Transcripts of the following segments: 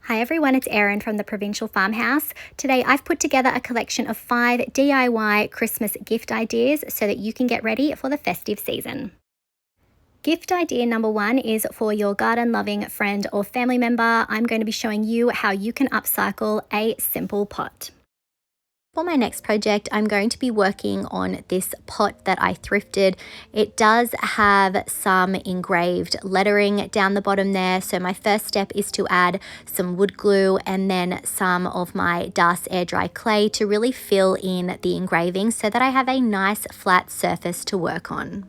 Hi everyone, it's Erin from the Provincial Farmhouse. Today I've put together a collection of 5 DIY Christmas gift ideas so that you can get ready for the festive season. Gift idea number 1 is for your garden-loving friend or family member. I'm going to be showing you how you can upcycle a simple pot. For my next project, I'm going to be working on this pot that I thrifted. It does have some engraved lettering down the bottom there. So my first step is to add some wood glue and then some of my Das air dry clay to really fill in the engraving so that I have a nice flat surface to work on.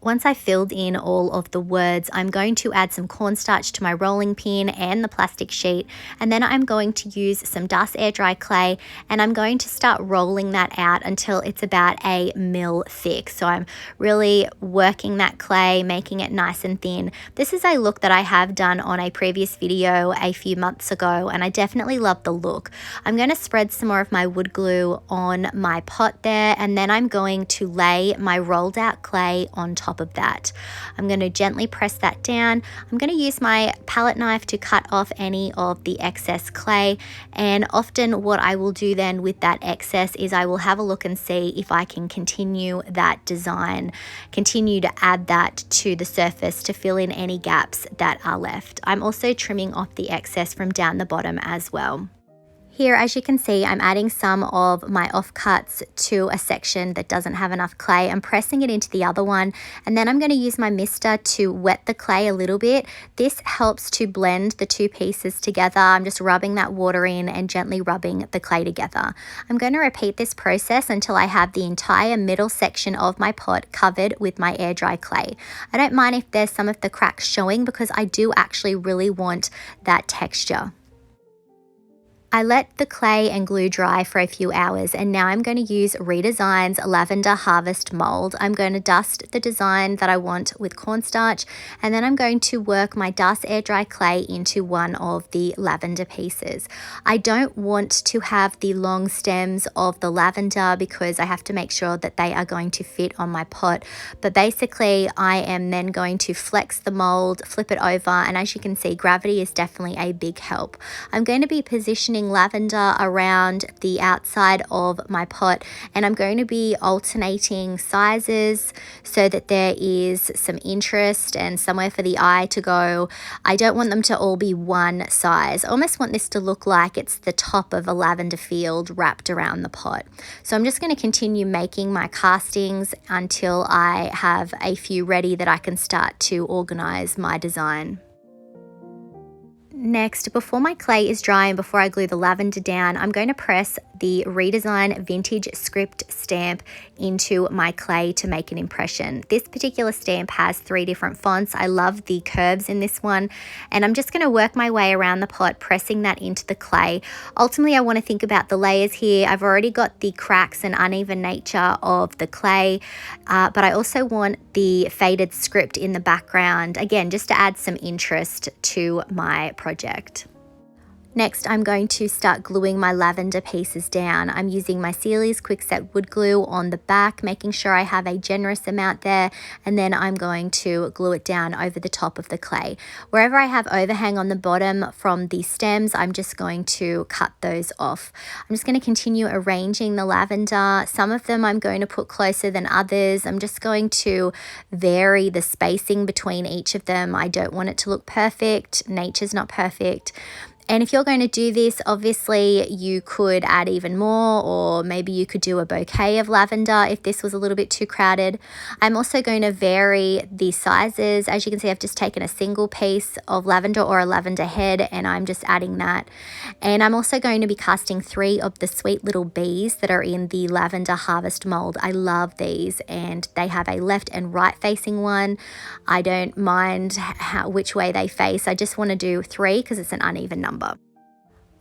Once I filled in all of the words, I'm going to add some cornstarch to my rolling pin and the plastic sheet, and then I'm going to use some Das air dry clay and I'm going to start rolling that out until it's about 1 mil thick. So I'm really working that clay, making it nice and thin. This is a look that I have done on a previous video a few months ago, and I definitely love the look. I'm going to spread some more of my wood glue on my pot there, and then I'm going to lay my rolled out clay on top of that. I'm going to gently press that down. I'm going to use my palette knife to cut off any of the excess clay, and often what I will do then with that excess is I will have a look and see if I can continue that design, continue to add that to the surface to fill in any gaps that are left. I'm also trimming off the excess from down the bottom as well. Here, as you can see, I'm adding some of my offcuts to a section that doesn't have enough clay. I'm pressing it into the other one, and then I'm going to use my mister to wet the clay a little bit. This helps to blend the two pieces together. I'm just rubbing that water in and gently rubbing the clay together. I'm going to repeat this process until I have the entire middle section of my pot covered with my air dry clay. I don't mind if there's some of the cracks showing because I do actually really want that texture. I let the clay and glue dry for a few hours, and now I'm going to use Redesign's Lavender Harvest mold. I'm going to dust the design that I want with cornstarch, and then I'm going to work my Das air dry clay into one of the lavender pieces. I don't want to have the long stems of the lavender because I have to make sure that they are going to fit on my pot, but basically I am then going to flex the mold, flip it over, and as you can see, gravity is definitely a big help. I'm going to be positioning lavender around the outside of my pot, and I'm going to be alternating sizes so that there is some interest and somewhere for the eye to go. I don't want them to all be one size. I almost want this to look like it's the top of a lavender field wrapped around the pot. So I'm just going to continue making my castings until I have a few ready that I can start to organize my design. Next, before my clay is dry and before I glue the lavender down, I'm going to press the Redesign Vintage Script stamp into my clay to make an impression. This particular stamp has 3 different fonts. I love the curves in this one, and I'm just going to work my way around the pot, pressing that into the clay. Ultimately, I want to think about the layers here. I've already got the cracks and uneven nature of the clay, but I also want the faded script in the background, again, just to add some interest to my project. Next, I'm going to start gluing my lavender pieces down. I'm using my Sealy's Quickset wood glue on the back, making sure I have a generous amount there, and then I'm going to glue it down over the top of the clay. Wherever I have overhang on the bottom from the stems, I'm just going to cut those off. I'm just going to continue arranging the lavender. Some of them I'm going to put closer than others. I'm just going to vary the spacing between each of them. I don't want it to look perfect. Nature's not perfect. And if you're going to do this, obviously you could add even more, or maybe you could do a bouquet of lavender if this was a little bit too crowded. I'm also going to vary the sizes. As you can see, I've just taken a single piece of lavender or a lavender head, and I'm just adding that. And I'm also going to be casting 3 of the sweet little bees that are in the Lavender Harvest mold. I love these, and they have a left and right facing one. I don't mind which way they face. I just want to do 3 because it's an uneven number.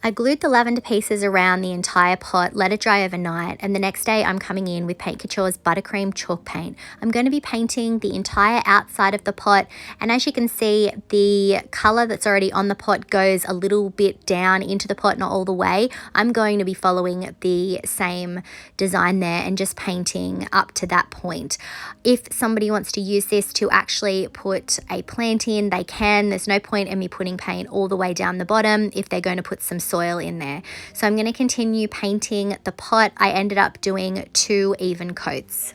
I glued the lavender pieces around the entire pot, let it dry overnight, and the next day I'm coming in with Paint Couture's Buttercream chalk paint. I'm going to be painting the entire outside of the pot, and as you can see, the colour that's already on the pot goes a little bit down into the pot, not all the way. I'm going to be following the same design there and just painting up to that point. If somebody wants to use this to actually put a plant in, they can. There's no point in me putting paint all the way down the bottom if they're going to put some soil in there. So I'm going to continue painting the pot. I ended up doing 2 even coats.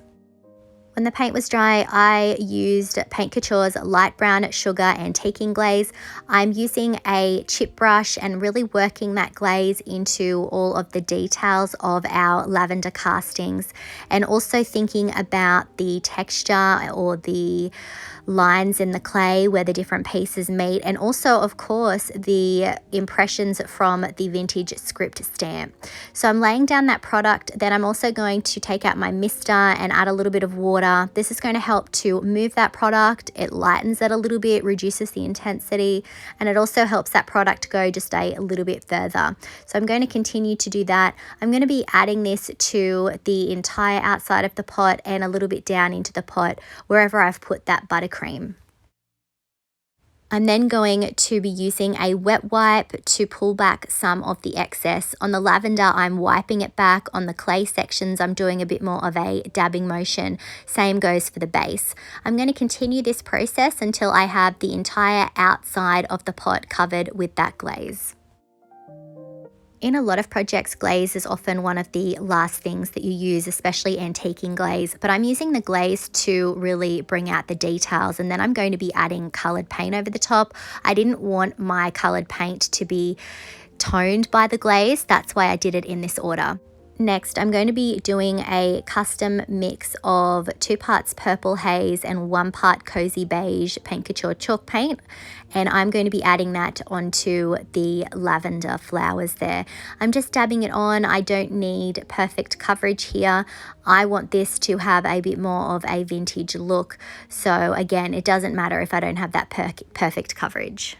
When the paint was dry, I used Paint Couture's Light Brown Sugar Antiquing Glaze. I'm using a chip brush and really working that glaze into all of the details of our lavender castings, and also thinking about the texture or the lines in the clay where the different pieces meet, and also of course the impressions from the vintage script stamp. So I'm laying down that product, then I'm also going to take out my mister and add a little bit of water. This is going to help to move that product. It lightens it a little bit, reduces the intensity, and it also helps that product go just a little bit further. So I'm going to continue to do that. I'm going to be adding this to the entire outside of the pot and a little bit down into the pot wherever I've put that buttercream. I'm then going to be using a wet wipe to pull back some of the excess. On the lavender, I'm wiping it back. On the clay sections, I'm doing a bit more of a dabbing motion. Same goes for the base. I'm going to continue this process until I have the entire outside of the pot covered with that glaze. In a lot of projects, glaze is often one of the last things that you use, especially antiquing glaze, but I'm using the glaze to really bring out the details, and then I'm going to be adding coloured paint over the top. I didn't want my coloured paint to be toned by the glaze, that's why I did it in this order. Next, I'm going to be doing a custom mix of 2 parts Purple Haze and 1 part Cozy Beige Paint Couture chalk paint, and I'm going to be adding that onto the lavender flowers there. I'm just dabbing it on. I don't need perfect coverage here. I want this to have a bit more of a vintage look, so again, it doesn't matter if I don't have that perfect coverage.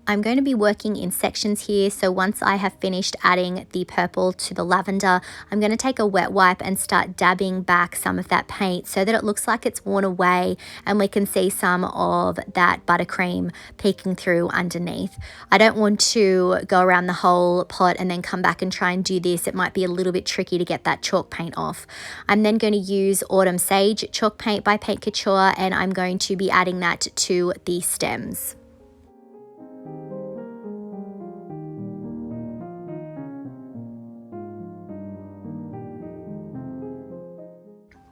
I'm going to be working in sections here, so once I have finished adding the purple to the lavender, I'm going to take a wet wipe and start dabbing back some of that paint so that it looks like it's worn away and we can see some of that buttercream peeking through underneath. I don't want to go around the whole pot and then come back and try and do this. It might be a little bit tricky to get that chalk paint off. I'm then going to use Autumn Sage chalk paint by Paint Couture, and I'm going to be adding that to the stems.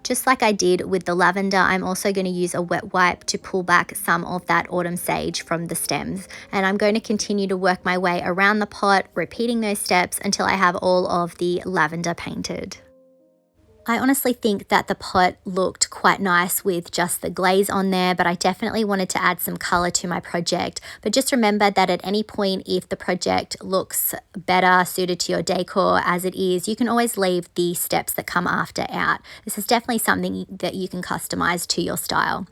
Just like I did with the lavender, I'm also going to use a wet wipe to pull back some of that autumn sage from the stems. And I'm going to continue to work my way around the pot, repeating those steps until I have all of the lavender painted. I honestly think that the pot looked quite nice with just the glaze on there, but I definitely wanted to add some color to my project. But just remember that at any point, if the project looks better suited to your decor as it is, you can always leave the steps that come after out. This is definitely something that you can customize to your style.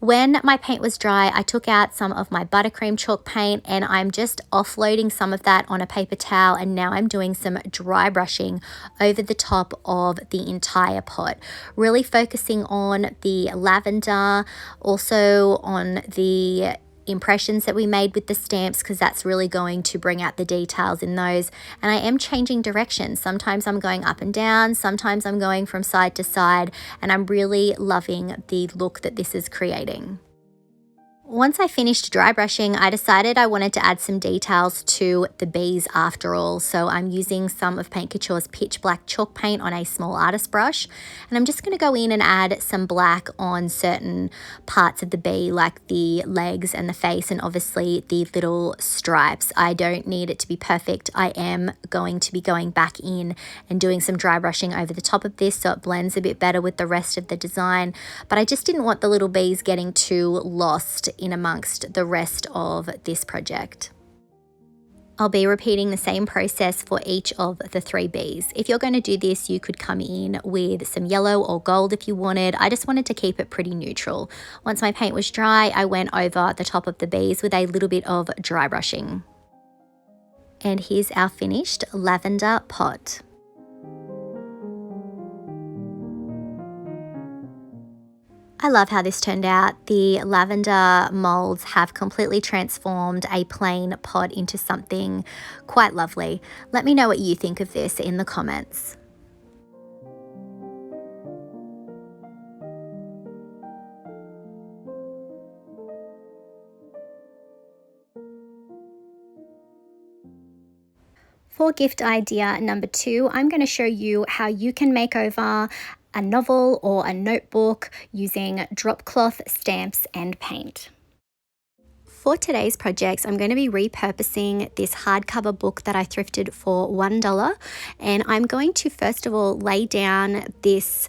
When my paint was dry, I took out some of my buttercream chalk paint and I'm just offloading some of that on a paper towel, and now I'm doing some dry brushing over the top of the entire pot, really focusing on the lavender, also on the impressions that we made with the stamps, because that's really going to bring out the details in those. And I am changing directions. Sometimes I'm going up and down, sometimes I'm going from side to side, and I'm really loving the look that this is creating. Once I finished dry brushing, I decided I wanted to add some details to the bees after all. So I'm using some of Paint Couture's Pitch Black chalk paint on a small artist brush. And I'm just going to go in and add some black on certain parts of the bee, like the legs and the face, and obviously the little stripes. I don't need it to be perfect. I am going to be going back in and doing some dry brushing over the top of this so it blends a bit better with the rest of the design. But I just didn't want the little bees getting too lost in amongst the rest of this project. I'll be repeating the same process for each of the 3 bees. If you're going to do this, you could come in with some yellow or gold if you wanted. I just wanted to keep it pretty neutral. Once my paint was dry, I went over the top of the bees with a little bit of dry brushing. And here's our finished lavender pot. I love how this turned out. The lavender molds have completely transformed a plain pot into something quite lovely. Let me know what you think of this in the comments. For gift idea number 2, I'm going to show you how you can make over a novel or a notebook using drop cloth, stamps, and paint. For today's projects, I'm going to be repurposing this hardcover book that I thrifted for $1, and I'm going to first of all lay down this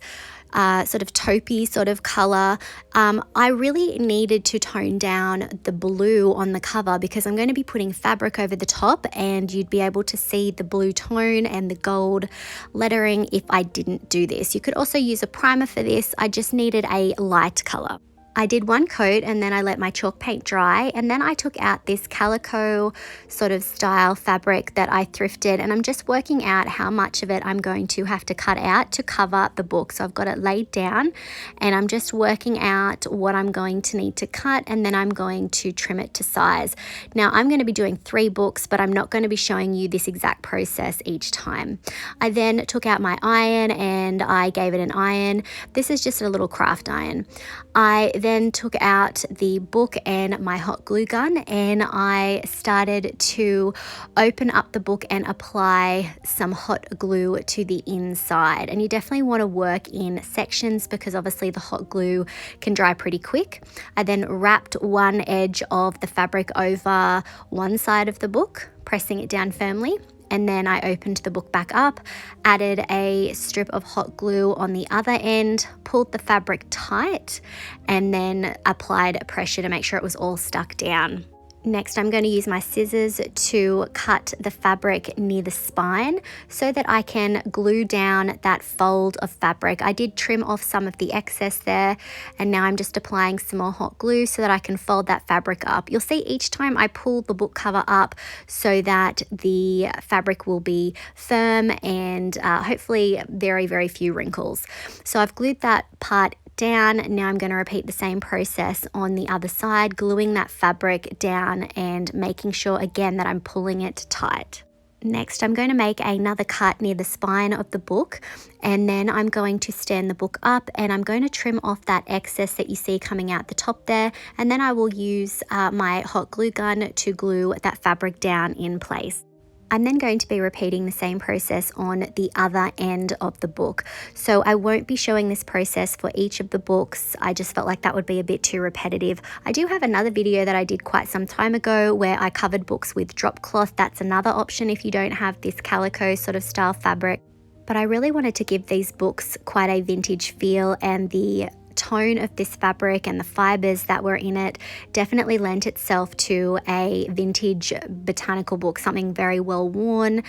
sort of taupey sort of color. I really needed to tone down the blue on the cover because I'm going to be putting fabric over the top, and you'd be able to see the blue tone and the gold lettering if I didn't do this. You could also use a primer for this. I just needed a light color. I did one coat and then I let my chalk paint dry, and then I took out this calico sort of style fabric that I thrifted, and I'm just working out how much of it I'm going to have to cut out to cover the book. So I've got it laid down and I'm just working out what I'm going to need to cut, and then I'm going to trim it to size. Now I'm going to be doing 3 books, but I'm not going to be showing you this exact process each time. I then took out my iron and I gave it an iron. This is just a little craft iron. I then took out the book and my hot glue gun, and I started to open up the book and apply some hot glue to the inside. And you definitely want to work in sections because obviously the hot glue can dry pretty quick. I then wrapped one edge of the fabric over one side of the book, pressing it down firmly. And then I opened the book back up, added a strip of hot glue on the other end, pulled the fabric tight, and then applied pressure to make sure it was all stuck down. Next, I'm going to use my scissors to cut the fabric near the spine so that I can glue down that fold of fabric. I did trim off some of the excess there, and now I'm just applying some more hot glue so that I can fold that fabric up. You'll see each time I pull the book cover up so that the fabric will be firm and hopefully very, very few wrinkles. So I've glued that part down. Now I'm going to repeat the same process on the other side, gluing that fabric down and making sure again that I'm pulling it tight. Next, I'm going to make another cut near the spine of the book, and then I'm going to stand the book up and I'm going to trim off that excess that you see coming out the top there, and then I will use my hot glue gun to glue that fabric down in place. I'm then going to be repeating the same process on the other end of the book. So I won't be showing this process for each of the books. I just felt like that would be a bit too repetitive. I do have another video that I did quite some time ago where I covered books with drop cloth. That's another option if you don't have this calico sort of style fabric. But I really wanted to give these books quite a vintage feel, and the tone of this fabric and the fibers that were in it definitely lent itself to a vintage botanical book, something very well worn,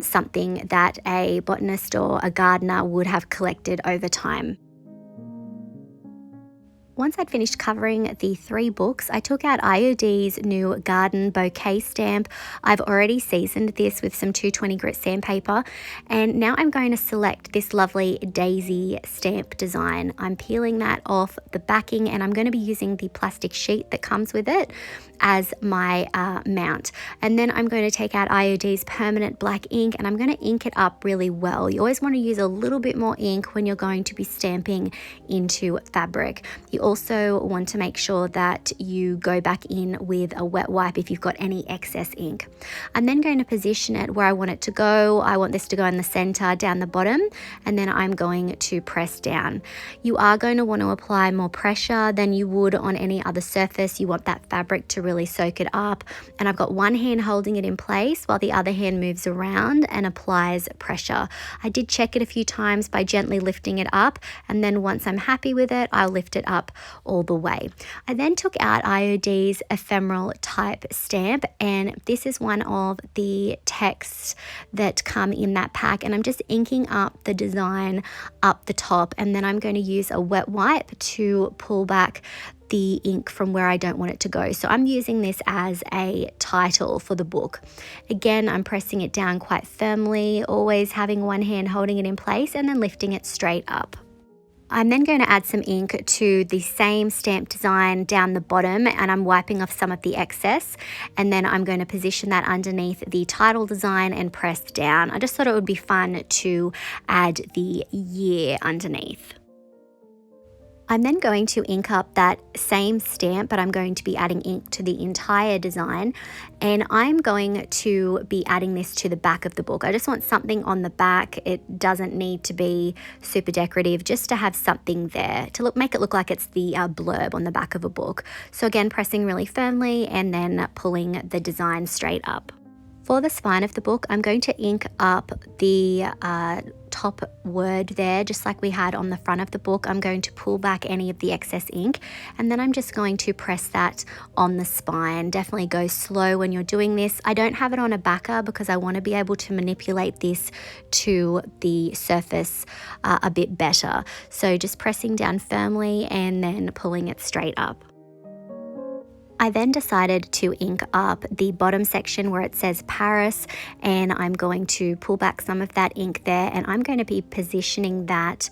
something that a botanist or a gardener would have collected over time. Once I'd finished covering the 3 books, I took out IOD's new garden bouquet stamp. I've already seasoned this with some 220 grit sandpaper, and now I'm going to select this lovely daisy stamp design. I'm peeling that off the backing, and I'm going to be using the plastic sheet that comes with it as my mount. And then I'm going to take out IOD's permanent black ink, and I'm going to ink it up really well. You always want to use a little bit more ink when you're going to be stamping into fabric. You also want to make sure that you go back in with a wet wipe if you've got any excess ink. I'm then going to position it where I want it to go. I want this to go in the center, down the bottom, and then I'm going to press down. You are going to want to apply more pressure than you would on any other surface. You want that fabric to really soak it up, and I've got one hand holding it in place while the other hand moves around and applies pressure. I did check it a few times by gently lifting it up, and then once I'm happy with it, I'll lift it up all the way. I then took out IOD's ephemeral type stamp, and this is one of the texts that come in that pack, and I'm just inking up the design up the top, and then I'm going to use a wet wipe to pull back the ink from where I don't want it to go. So I'm using this as a title for the book. Again, I'm pressing it down quite firmly, always having one hand holding it in place and then lifting it straight up. I'm then going to add some ink to the same stamp design down the bottom, and I'm wiping off some of the excess, and then I'm going to position that underneath the title design and press down. I just thought it would be fun to add the year underneath. I'm then going to ink up that same stamp, but I'm going to be adding ink to the entire design, and I'm going to be adding this to the back of the book. I just want something on the back. It doesn't need to be super decorative, just to have something there to make it look like it's the blurb on the back of a book. So again, pressing really firmly and then pulling the design straight up. For the spine of the book, I'm going to ink up the top word there, just like we had on the front of the book. I'm going to pull back any of the excess ink, and then I'm just going to press that on the spine. Definitely go slow when you're doing this. I don't have it on a backer because I want to be able to manipulate this to the surface a bit better. So just pressing down firmly and then pulling it straight up. I then decided to ink up the bottom section where it says Paris, and I'm going to pull back some of that ink there, and I'm going to be positioning that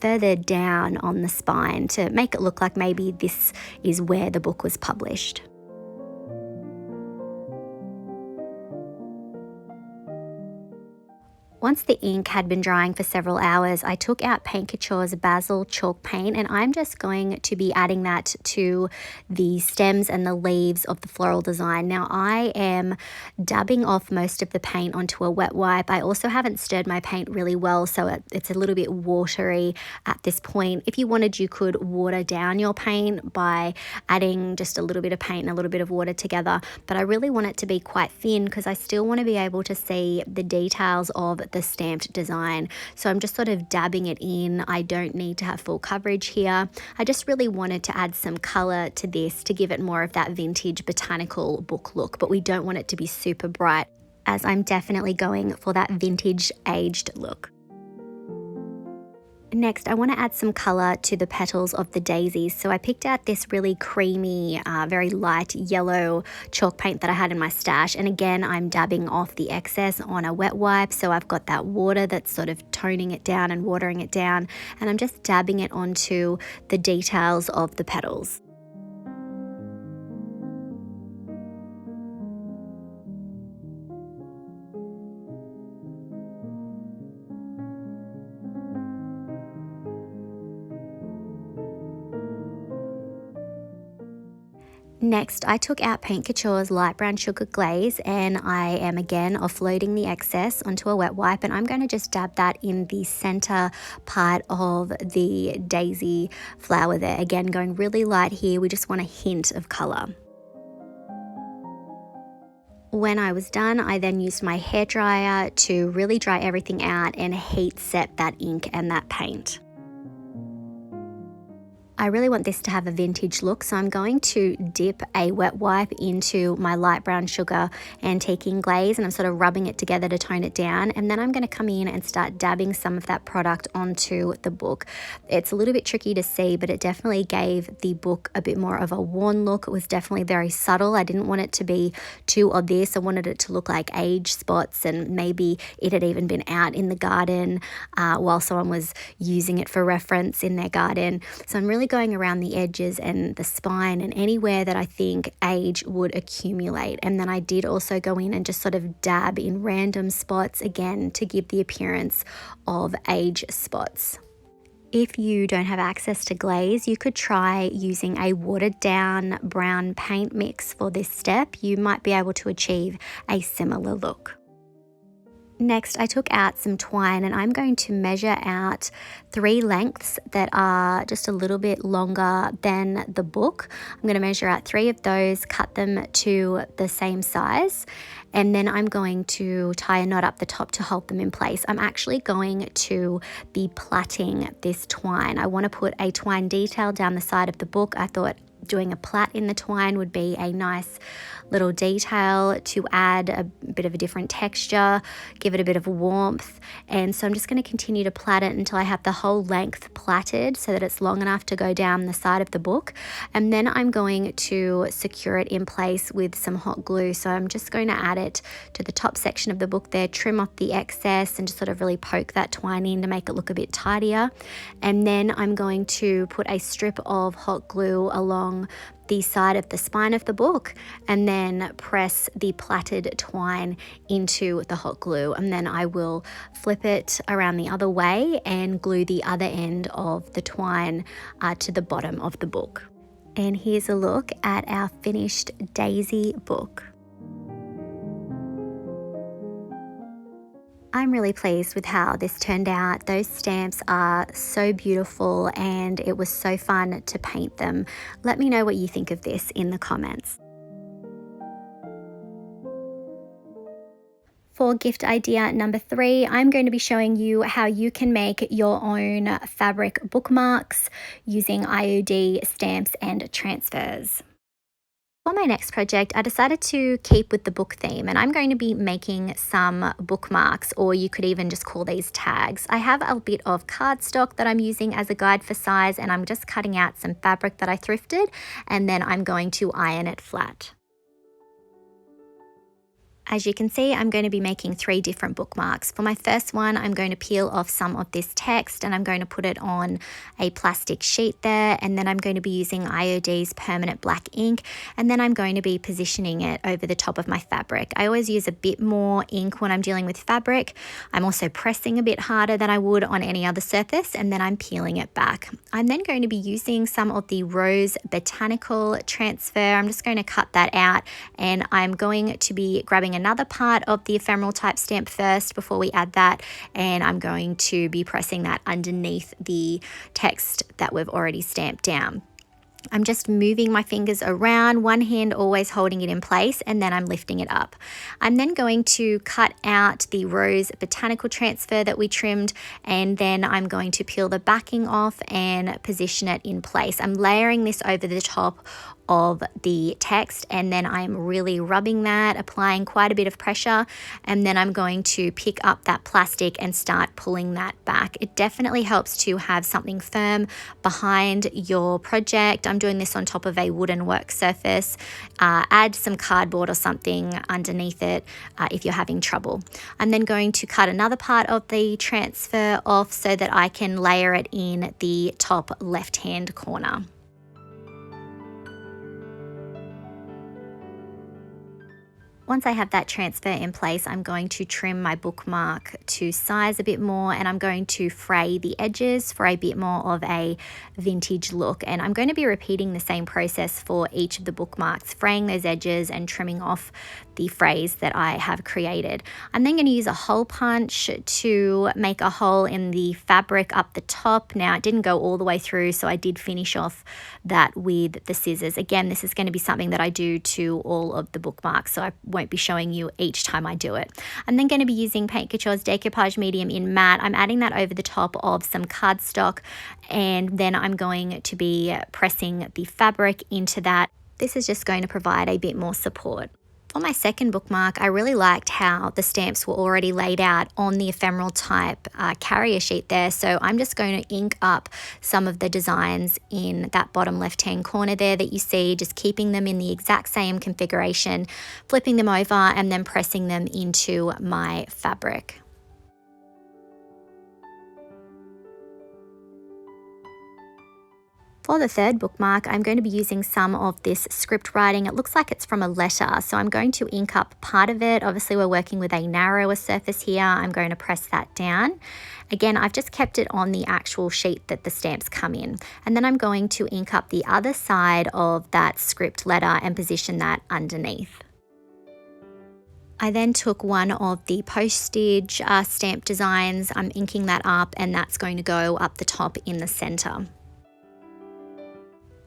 further down on the spine to make it look like maybe this is where the book was published. Once the ink had been drying for several hours, I took out Paint Couture's Basil chalk paint, and I'm just going to be adding that to the stems and the leaves of the floral design. Now I am dabbing off most of the paint onto a wet wipe. I also haven't stirred my paint really well, so it's a little bit watery at this point. If you wanted, you could water down your paint by adding just a little bit of paint and a little bit of water together, but I really want it to be quite thin because I still want to be able to see the details of the stamped design. So I'm just sort of dabbing it in. I don't need to have full coverage here. I just really wanted to add some color to this to give it more of that vintage botanical book look, but we don't want it to be super bright, as I'm definitely going for that vintage aged look. Next, I want to add some color to the petals of the daisies. So I picked out this really creamy, very light yellow chalk paint that I had in my stash. And again, I'm dabbing off the excess on a wet wipe. So I've got that water that's sort of toning it down and watering it down. And I'm just dabbing it onto the details of the petals. Next, I took out Paint Couture's light brown sugar glaze, and I am again offloading the excess onto a wet wipe, and I'm going to just dab that in the center part of the daisy flower there. Again, going really light here. We just want a hint of color. When I was done, I then used my hairdryer to really dry everything out and heat set that ink and that paint. I really want this to have a vintage look, so I'm going to dip a wet wipe into my light brown sugar antiquing glaze, and I'm sort of rubbing it together to tone it down, and then I'm going to come in and start dabbing some of that product onto the book. It's a little bit tricky to see, but it definitely gave the book a bit more of a worn look. It was definitely very subtle. I didn't want it to be too obvious. I wanted it to look like age spots, and maybe it had even been out in the garden while someone was using it for reference in their garden. So I'm really going around the edges and the spine and anywhere that I think age would accumulate. And then I did also go in and just sort of dab in random spots again to give the appearance of age spots. If you don't have access to glaze, you could try using a watered down brown paint mix for this step. You might be able to achieve a similar look. Next, I took out some twine, and I'm going to measure out 3 lengths that are just a little bit longer than the book. I'm going to measure out 3 of those, cut them to the same size, and then I'm going to tie a knot up the top to hold them in place. I'm actually going to be plaiting this twine. I want to put a twine detail down the side of the book. I thought doing a plait in the twine would be a nice little detail to add a bit of a different texture, give it a bit of warmth. And so I'm just going to continue to plait it until I have the whole length plaited so that it's long enough to go down the side of the book. And then I'm going to secure it in place with some hot glue. So I'm just going to add it to the top section of the book there, trim off the excess and just sort of really poke that twine in to make it look a bit tidier. And then I'm going to put a strip of hot glue along the side of the spine of the book and then press the plaited twine into the hot glue, and then I will flip it around the other way and glue the other end of the twine to the bottom of the book. And here's a look at our finished daisy book. I'm really pleased with how this turned out. Those stamps are so beautiful and it was so fun to paint them. Let me know what you think of this in the comments. For gift idea number 3, I'm going to be showing you how you can make your own fabric bookmarks using IOD stamps and transfers. For my next project, I decided to keep with the book theme, and I'm going to be making some bookmarks, or you could even just call these tags. I have a bit of cardstock that I'm using as a guide for size, and I'm just cutting out some fabric that I thrifted, and then I'm going to iron it flat. As you can see, I'm going to be making 3 different bookmarks. For my first one, I'm going to peel off some of this text and I'm going to put it on a plastic sheet there, and then I'm going to be using IOD's permanent black ink, and then I'm going to be positioning it over the top of my fabric. I always use a bit more ink when I'm dealing with fabric. I'm also pressing a bit harder than I would on any other surface, and then I'm peeling it back. I'm then going to be using some of the Rose Botanical transfer. I'm just going to cut that out, and I'm going to be grabbing another part of the ephemeral type stamp first before we add that, and I'm going to be pressing that underneath the text that we've already stamped down. I'm just moving my fingers around, one hand always holding it in place, and then I'm lifting it up. I'm then going to cut out the Rose Botanical transfer that we trimmed, and then I'm going to peel the backing off and position it in place. I'm layering this over the top of the text, and then I'm really rubbing that, applying quite a bit of pressure, and then I'm going to pick up that plastic and start pulling that back. It definitely helps to have something firm behind your project. I'm doing this on top of a wooden work surface. Add some cardboard or something underneath it if you're having trouble. I'm then going to cut another part of the transfer off so that I can layer it in the top left-hand corner. Once I have that transfer in place, I'm going to trim my bookmark to size a bit more, and I'm going to fray the edges for a bit more of a vintage look. And I'm going to be repeating the same process for each of the bookmarks, fraying those edges and trimming off the frays that I have created. I'm then going to use a hole punch to make a hole in the fabric up the top. Now, it didn't go all the way through, so I did finish off that with the scissors. Again, this is going to be something that I do to all of the bookmarks, so I won't be showing you each time I do it. I'm then going to be using Paint Couture's Decoupage Medium in Matte. I'm adding that over the top of some cardstock, and then I'm going to be pressing the fabric into that. This is just going to provide a bit more support. For my second bookmark, I really liked how the stamps were already laid out on the ephemeral type carrier sheet there, so I'm just going to ink up some of the designs in that bottom left-hand corner there that you see, just keeping them in the exact same configuration, flipping them over and then pressing them into my fabric. For the third bookmark, I'm going to be using some of this script writing. It looks like it's from a letter, so I'm going to ink up part of it. Obviously, we're working with a narrower surface here. I'm going to press that down. Again, I've just kept it on the actual sheet that the stamps come in. And then I'm going to ink up the other side of that script letter and position that underneath. I then took one of the postage stamp designs. I'm inking that up, and that's going to go up the top in the center.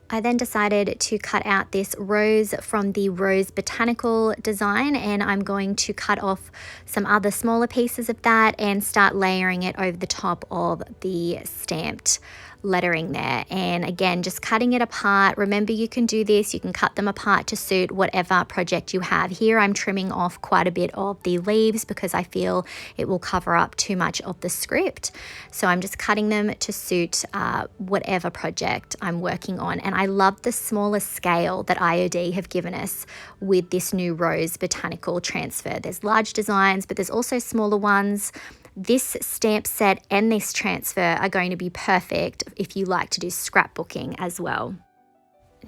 I then decided to cut out this rose from the Rose Botanical design, and I'm going to cut off some other smaller pieces of that and start layering it over the top of the stamped lettering there. And again, just cutting it apart. Remember, you can do this, you can cut them apart to suit whatever project you have. Here I'm trimming off quite a bit of the leaves because I feel it will cover up too much of the script. So I'm just cutting them to suit whatever project I'm working on. And I love the smaller scale that IOD have given us with this new Rose Botanical transfer. There's large designs, but there's also smaller ones. This stamp set and this transfer are going to be perfect if you like to do scrapbooking as well.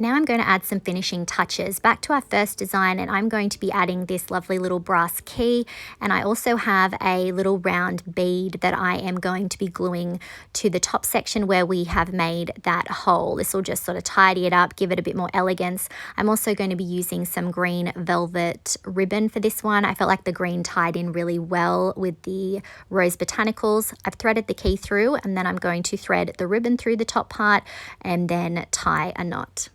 Now I'm going to add some finishing touches back to our first design, and I'm going to be adding this lovely little brass key, and I also have a little round bead that I am going to be gluing to the top section where we have made that hole. This will just sort of tidy it up, give it a bit more elegance. I'm also going to be using some green velvet ribbon for this one. I felt like the green tied in really well with the Rose Botanicals. I've threaded the key through, and then I'm going to thread the ribbon through the top part and then tie a knot.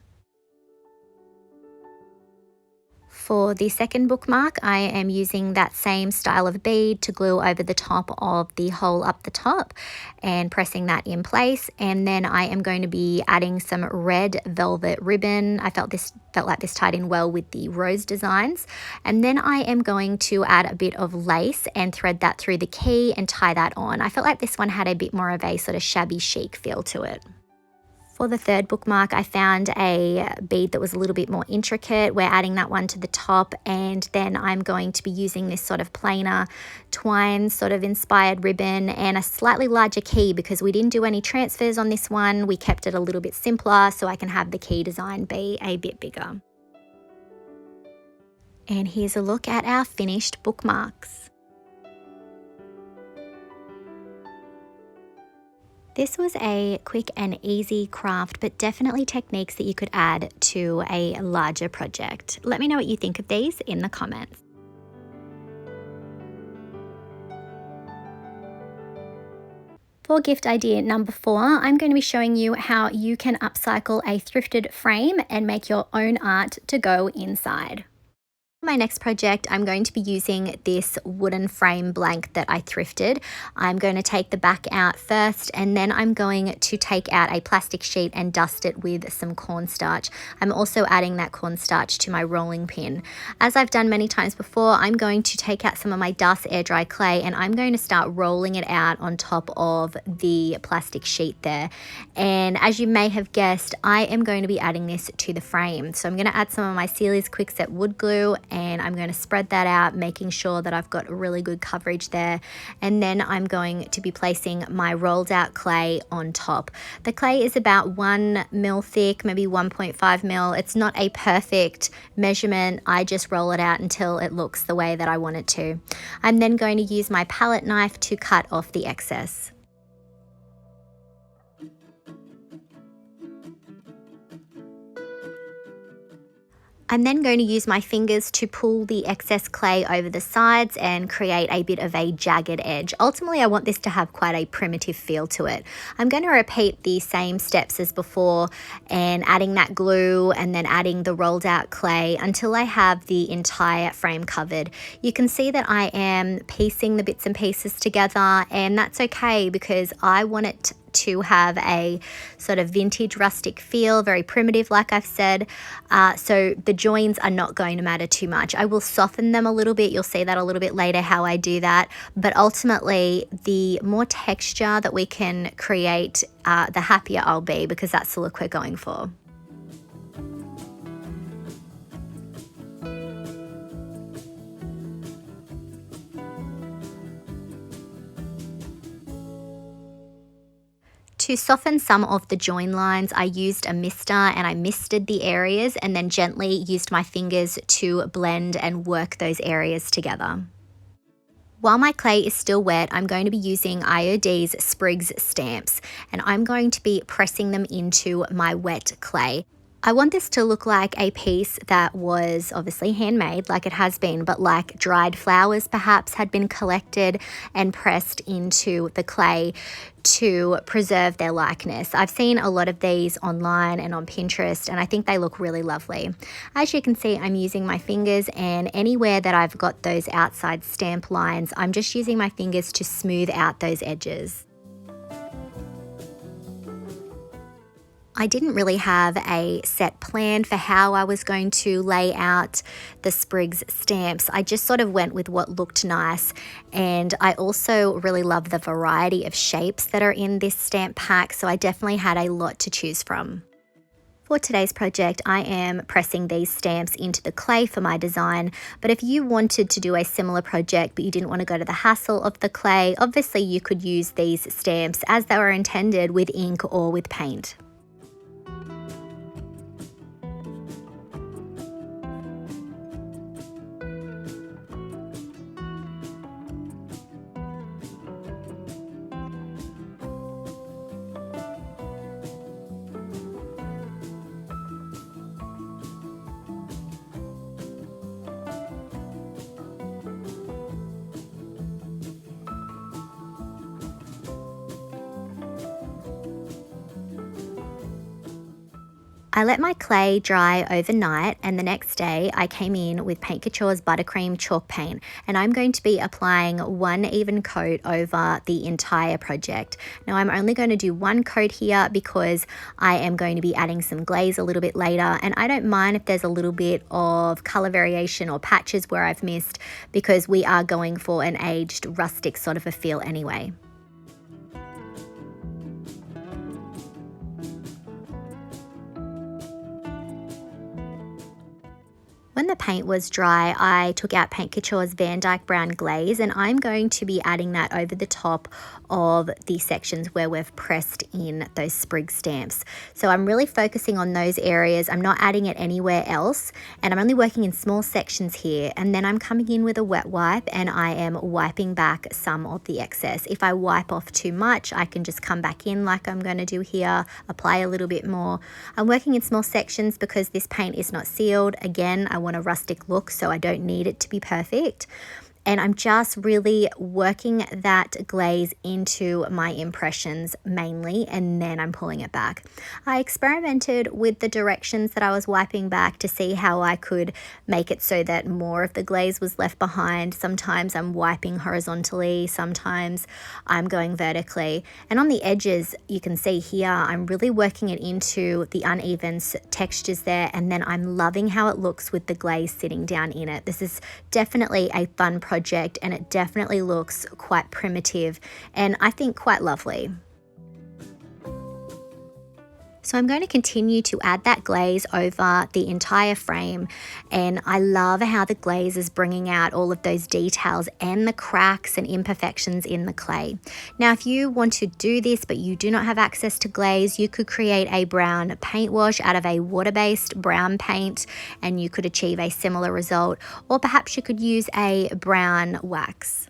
For the second bookmark, I am using that same style of bead to glue over the top of the hole up the top and pressing that in place. And then I am going to be adding some red velvet ribbon. I felt like this tied in well with the rose designs. And then I am going to add a bit of lace and thread that through the key and tie that on. I felt like this one had a bit more of a sort of shabby chic feel to it. For the third bookmark, I found a bead that was a little bit more intricate. We're adding that one to the top, and then I'm going to be using this sort of plainer twine sort of inspired ribbon and a slightly larger key because we didn't do any transfers on this one. We kept it a little bit simpler so I can have the key design be a bit bigger. And here's a look at our finished bookmarks. This was a quick and easy craft, but definitely techniques that you could add to a larger project. Let me know what you think of these in the comments. For gift idea number 4, I'm going to be showing you how you can upcycle a thrifted frame and make your own art to go inside. My next project, I'm going to be using this wooden frame blank that I thrifted. I'm going to take the back out first, and then I'm going to take out a plastic sheet and dust it with some cornstarch. I'm also adding that cornstarch to my rolling pin. As I've done many times before, I'm going to take out some of my Das air dry clay and I'm going to start rolling it out on top of the plastic sheet there. And as you may have guessed, I am going to be adding this to the frame. So I'm going to add some of my Sealy's Quickset wood glue, and I'm going to spread that out, making sure that I've got really good coverage there. And then I'm going to be placing my rolled out clay on top. The clay is about 1 mil thick, maybe 1.5 mil. It's not a perfect measurement. I just roll it out until it looks the way that I want it to. I'm then going to use my palette knife to cut off the excess. I'm then going to use my fingers to pull the excess clay over the sides and create a bit of a jagged edge. Ultimately, I want this to have quite a primitive feel to it. I'm going to repeat the same steps as before and adding that glue and then adding the rolled out clay until I have the entire frame covered. You can see that I am piecing the bits and pieces together, and that's okay because I want it to have a sort of vintage rustic feel, very primitive like I've said, so the joins are not going to matter too much. I will soften them a little bit. You'll see that a little bit later how I do that, but ultimately the more texture that we can create, the happier I'll be, because that's the look we're going for. To soften some of the join lines, I used a mister and I misted the areas and then gently used my fingers to blend and work those areas together. While my clay is still wet, I'm going to be using IOD's Sprigs stamps, and I'm going to be pressing them into my wet clay. I want this to look like a piece that was obviously handmade, like it has been, but like dried flowers perhaps had been collected and pressed into the clay to preserve their likeness. I've seen a lot of these online and on Pinterest, and I think they look really lovely. As you can see, I'm using my fingers, and anywhere that I've got those outside stamp lines, I'm just using my fingers to smooth out those edges. I didn't really have a set plan for how I was going to lay out the sprigs stamps. I just sort of went with what looked nice, and I also really love the variety of shapes that are in this stamp pack, so I definitely had a lot to choose from. For today's project, I am pressing these stamps into the clay for my design, but if you wanted to do a similar project but you didn't want to go to the hassle of the clay, obviously you could use these stamps as they were intended with ink or with paint. I let my clay dry overnight, and the next day I came in with Paint Couture's Buttercream chalk paint, and I'm going to be applying one even coat over the entire project. Now I'm only going to do one coat here because I am going to be adding some glaze a little bit later, and I don't mind if there's a little bit of color variation or patches where I've missed, because we are going for an aged rustic sort of a feel anyway. When the paint was dry, I took out Paint Couture's Van Dyke Brown Glaze, and I'm going to be adding that over the top of the sections where we've pressed in those sprig stamps. So I'm really focusing on those areas. I'm not adding it anywhere else, and I'm only working in small sections here. And then I'm coming in with a wet wipe and I am wiping back some of the excess. If I wipe off too much, I can just come back in like I'm going to do here, apply a little bit more. I'm working in small sections because this paint is not sealed. Again, I want a rustic look, so I don't need it to be perfect. And I'm just really working that glaze into my impressions mainly, and then I'm pulling it back. I experimented with the directions that I was wiping back to see how I could make it so that more of the glaze was left behind. Sometimes I'm wiping horizontally, sometimes I'm going vertically. And on the edges, you can see here, I'm really working it into the uneven textures there, and then I'm loving how it looks with the glaze sitting down in it. This is definitely a fun project, and it definitely looks quite primitive and I think quite lovely. So I'm going to continue to add that glaze over the entire frame, and I love how the glaze is bringing out all of those details and the cracks and imperfections in the clay. Now, if you want to do this but you do not have access to glaze, you could create a brown paint wash out of a water-based brown paint and you could achieve a similar result, or perhaps you could use a brown wax.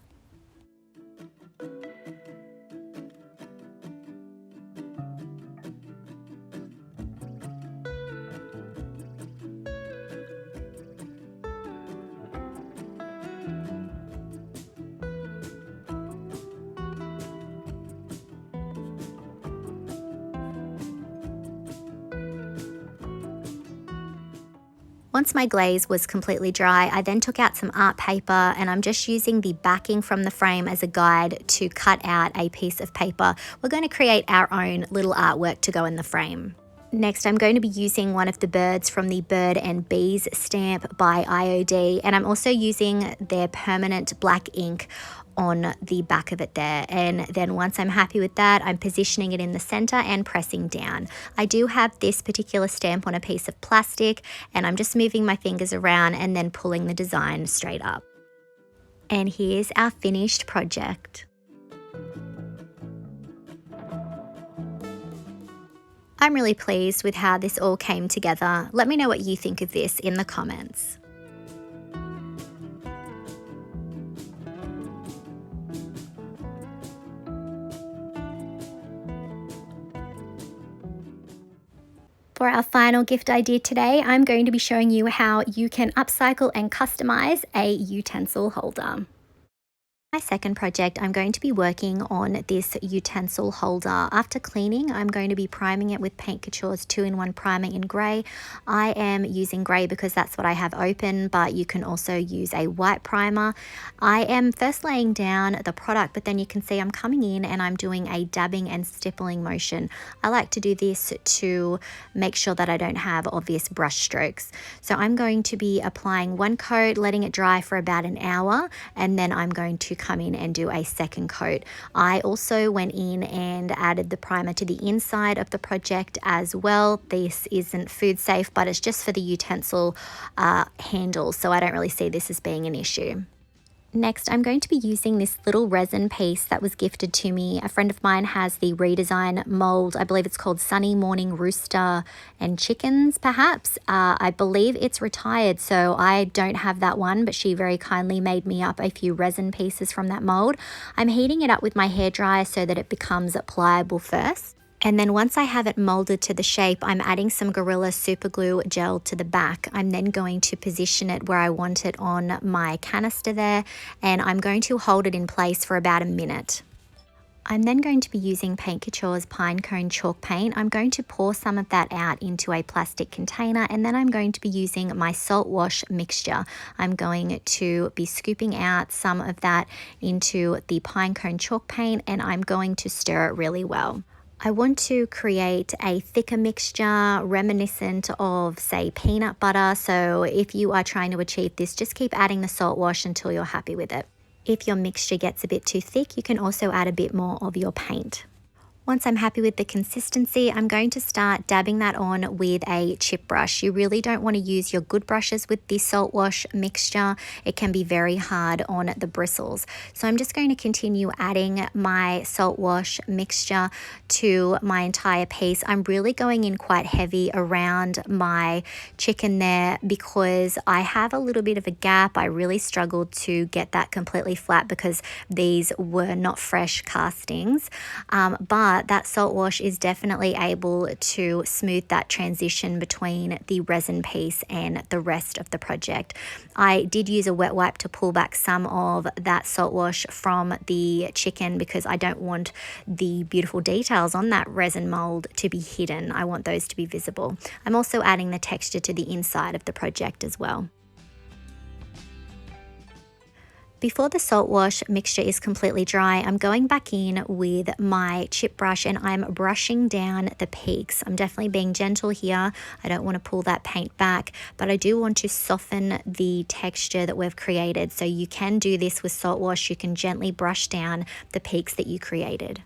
Once my glaze was completely dry, I then took out some art paper, and I'm just using the backing from the frame as a guide to cut out a piece of paper. We're going to create our own little artwork to go in the frame. Next, I'm going to be using one of the birds from the Bird and Bees stamp by IOD, and I'm also using their permanent black ink on the back of it there. And then once I'm happy with that, I'm positioning it in the center and pressing down. I do have this particular stamp on a piece of plastic, and I'm just moving my fingers around and then pulling the design straight up. And here's our finished project. I'm really pleased with how this all came together. Let me know what you think of this in the comments. For our final gift idea today, I'm going to be showing you how you can upcycle and customize a utensil holder. My second project, I'm going to be working on this utensil holder. After cleaning, I'm going to be priming it with Paint Couture's 2-in-1 primer in grey. I am using grey because that's what I have open, but you can also use a white primer. I am first laying down the product, but then you can see I'm coming in and I'm doing a dabbing and stippling motion. I like to do this to make sure that I don't have obvious brush strokes. So I'm going to be applying one coat, letting it dry for about an hour, and then I'm going to come in and do a second coat. I also went in and added the primer to the inside of the project as well. This isn't food safe, but it's just for the utensil handles, so I don't really see this as being an issue. Next, I'm going to be using this little resin piece that was gifted to me. A friend of mine has the Redesign mold. I believe it's called Sunny Morning Rooster and Chickens, perhaps. I believe it's retired, so I don't have that one, but she very kindly made me up a few resin pieces from that mold. I'm heating it up with my hairdryer so that it becomes pliable first. And then once I have it molded to the shape, I'm adding some Gorilla Super Glue gel to the back. I'm then going to position it where I want it on my canister there, and I'm going to hold it in place for about a minute. I'm then going to be using Paint Couture's Pine Cone Chalk Paint. I'm going to pour some of that out into a plastic container, and then I'm going to be using my salt wash mixture. I'm going to be scooping out some of that into the Pine Cone Chalk Paint, and I'm going to stir it really well. I want to create a thicker mixture reminiscent of, say, peanut butter. So if you are trying to achieve this, just keep adding the salt wash until you're happy with it. If your mixture gets a bit too thick, you can also add a bit more of your paint. Once I'm happy with the consistency, I'm going to start dabbing that on with a chip brush. You really don't want to use your good brushes with this salt wash mixture. It can be very hard on the bristles. So I'm just going to continue adding my salt wash mixture to my entire piece. I'm really going in quite heavy around my chicken there because I have a little bit of a gap. I really struggled to get that completely flat because these were not fresh castings, but that salt wash is definitely able to smooth that transition between the resin piece and the rest of the project. I did use a wet wipe to pull back some of that salt wash from the chicken because I don't want the beautiful details on that resin mold to be hidden. I want those to be visible. I'm also adding the texture to the inside of the project as well. Before the salt wash mixture is completely dry, I'm going back in with my chip brush and I'm brushing down the peaks. I'm definitely being gentle here. I don't want to pull that paint back, but I do want to soften the texture that we've created. So you can do this with salt wash. You can gently brush down the peaks that you created.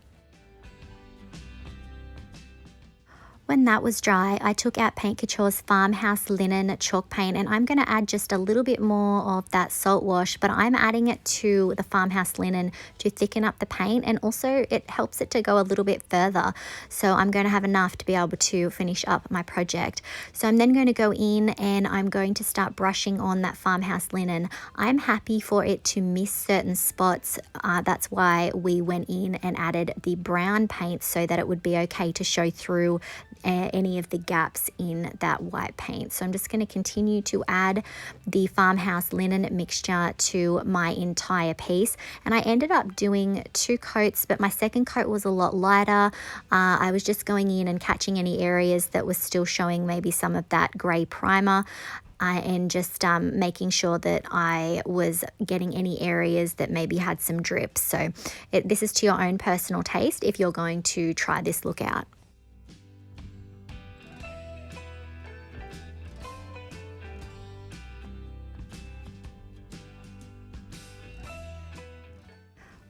When that was dry, I took out Paint Couture's Farmhouse Linen Chalk Paint, and I'm going to add just a little bit more of that salt wash, but I'm adding it to the Farmhouse Linen to thicken up the paint, and also it helps it to go a little bit further. So I'm going to have enough to be able to finish up my project. So I'm then going to go in and I'm going to start brushing on that Farmhouse Linen. I'm happy for it to miss certain spots. That's why we went in and added the brown paint so that it would be okay to show through any of the gaps in that white paint. So I'm just going to continue to add the Farmhouse Linen mixture to my entire piece, and I ended up doing 2 coats, but my second coat was a lot lighter. I was just going in and catching any areas that was still showing maybe some of that grey primer, and just making sure that I was getting any areas that maybe had some drips. So this is to your own personal taste if you're going to try this look out.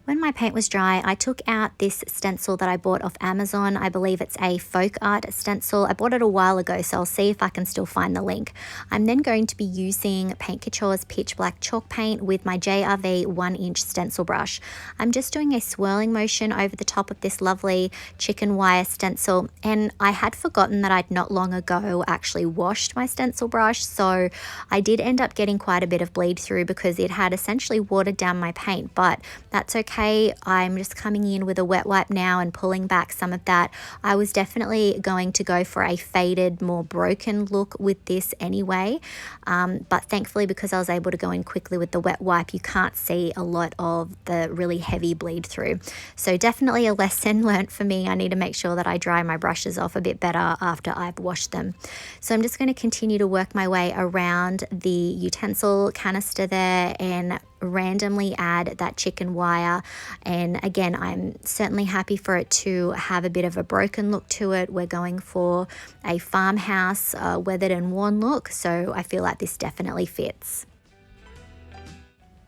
When my paint was dry, I took out this stencil that I bought off Amazon. I believe it's a folk art stencil. I bought it a while ago, so I'll see if I can still find the link. I'm then going to be using Paint Couture's Pitch Black Chalk Paint with my JRV 1-inch stencil brush. I'm just doing a swirling motion over the top of this lovely chicken wire stencil, and I had forgotten that I'd not long ago actually washed my stencil brush, so I did end up getting quite a bit of bleed through because it had essentially watered down my paint, but that's okay. okay. I'm just coming in with a wet wipe now and pulling back some of that. I was definitely going to go for a faded, more broken look with this anyway, but thankfully, because I was able to go in quickly with the wet wipe, you can't see a lot of the really heavy bleed through. So definitely a lesson learnt for me. I need to make sure that I dry my brushes off a bit better after I've washed them. So I'm just going to continue to work my way around the utensil canister there and randomly add that chicken wire. And again, I'm certainly happy for it to have a bit of a broken look to it. We're going for a farmhouse weathered and worn look, so I feel like this definitely fits.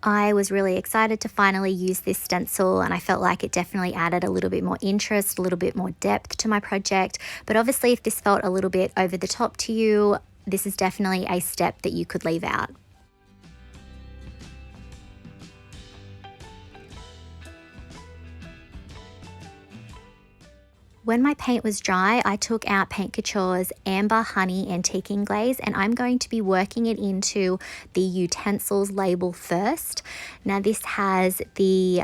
I was really excited to finally use this stencil, and I felt like it definitely added a little bit more interest, a little bit more depth to my project. But obviously, if this felt a little bit over the top to you, this is definitely a step that you could leave out. When my paint was dry, I took out Paint Couture's Amber Honey Antiquing Glaze, and I'm going to be working it into the utensils label first. Now this has the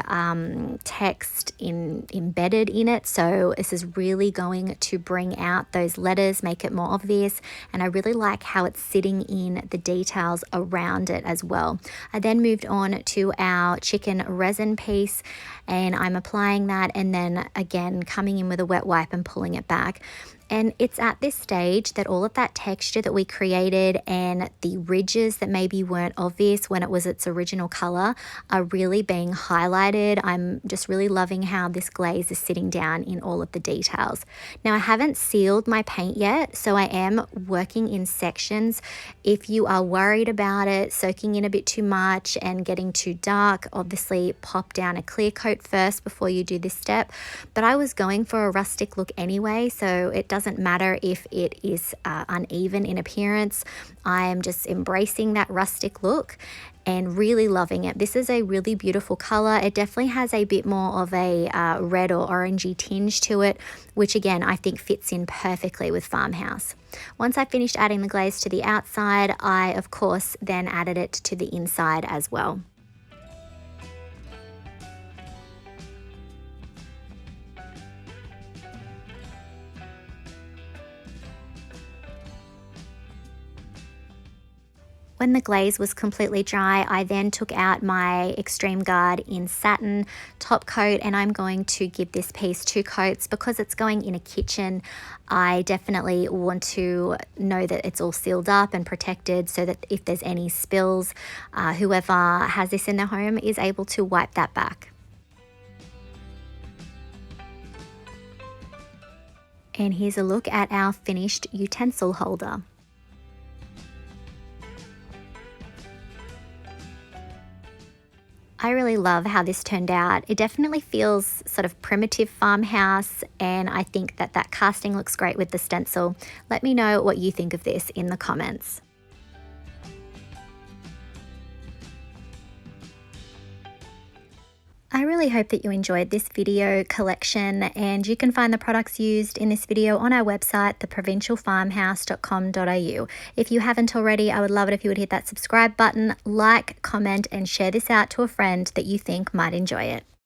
text embedded in it, so this is really going to bring out those letters, make it more obvious, and I really like how it's sitting in the details around it as well. I then moved on to our chicken resin piece, and I'm applying that, and then again coming in with a wet wipe and pulling it back. And it's at this stage that all of that texture that we created and the ridges that maybe weren't obvious when it was its original color are really being highlighted. I'm just really loving how this glaze is sitting down in all of the details. Now I haven't sealed my paint yet, so I am working in sections. If you are worried about it soaking in a bit too much and getting too dark, obviously pop down a clear coat first before you do this step. But I was going for a rustic look anyway, so it doesn't matter if it is uneven in appearance. I am just embracing that rustic look and really loving it. This is a really beautiful color. It definitely has a bit more of a red or orangey tinge to it, which again I think fits in perfectly with Farmhouse. Once I finished adding the glaze to the outside, I of course then added it to the inside as well. When the glaze was completely dry, I then took out my Extreme Guard in satin top coat, and I'm going to give this piece 2 coats because it's going in a kitchen. I definitely want to know that it's all sealed up and protected so that if there's any spills, whoever has this in their home is able to wipe that back. And here's a look at our finished utensil holder. I really love how this turned out. It definitely feels sort of primitive farmhouse, and I think that that casting looks great with the stencil. Let me know what you think of this in the comments. I really hope that you enjoyed this video collection, and you can find the products used in this video on our website, theprovincialfarmhouse.com.au. If you haven't already, I would love it if you would hit that subscribe button, like, comment, and share this out to a friend that you think might enjoy it.